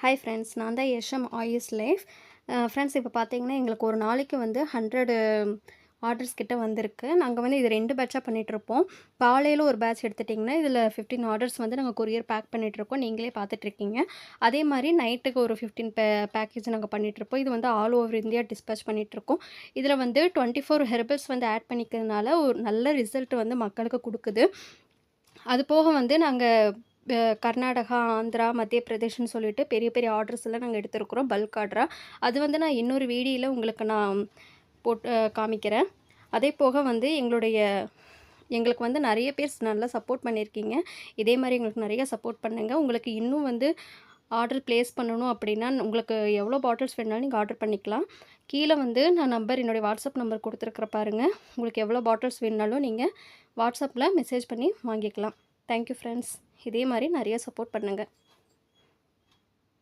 Hi friends, நான் தான் யஷம் ஆயுஸ் life. Friends, இப்போ பார்த்தீங்கன்னா எங்களுக்கு ஒரு நாளைக்கு வந்து 100 ஆர்டர்ஸ் கிட்ட வந்திருக்கு. நாங்கள் வந்து இது 2 பேட்சாக பண்ணிகிட்ருப்போம். காலையில் ஒரு பேட்ச் எடுத்துட்டிங்கன்னா இதில் 15 ஆர்டர்ஸ் வந்து நாங்கள் கொரியர் பேக் பண்ணிகிட்ருக்கோம். நீங்களே பார்த்துட்ருக்கீங்க. அதே மாதிரி நைட்டுக்கு ஒரு 15 பேக்கேஜ் நாங்கள் பண்ணிகிட்ருப்போம். இது வந்து ஆல் ஓவர் இந்தியா டிஸ்பேச் பண்ணிகிட்ருக்கோம். இதில் வந்து 24 ஹெர்பல்ஸ் வந்து ஆட் பண்ணிக்கிறதுனால ஒரு நல்ல ரிசல்ட் வந்து மக்களுக்கு கொடுக்குது. அது போக வந்து நாங்கள் கர்நாடகா, ஆந்திரா, மத்திய பிரதேஷ்ன்னு சொல்லிட்டு பெரிய பெரிய ஆர்டர்ஸ் எல்லாம் நாங்கள் எடுத்திருக்கிறோம், பல்க் ஆர்டரா. அது வந்து நான் இன்னொரு வீடியோவில் உங்களுக்கு நான் போட்டு காமிக்கிறேன். அதே போக வந்து எங்களுக்கு வந்து நிறைய பேர் நல்லா சப்போர்ட் பண்ணியிருக்கீங்க. இதே மாதிரி எங்களுக்கு நிறைய சப்போர்ட் பண்ணுங்கள். உங்களுக்கு இன்னும் வந்து ஆர்டர் ப்ளேஸ் பண்ணணும் அப்படின்னா உங்களுக்கு எவ்வளோ பாட்டில்ஸ் வேணுனாலும் நீங்கள் ஆர்டர் பண்ணிக்கலாம். கீழே வந்து நான் என்னுடைய வாட்ஸ்அப் நம்பர் கொடுத்துருக்குற பாருங்கள். உங்களுக்கு எவ்வளோ பாட்டில்ஸ் வேணுனாலும் நீங்கள் வாட்ஸ்அப்பில் மெசேஜ் பண்ணி வாங்கிக்கலாம். Thank you friends. இதே மாதிரி நிறைய சப்போர்ட் பண்ணுங்கள்.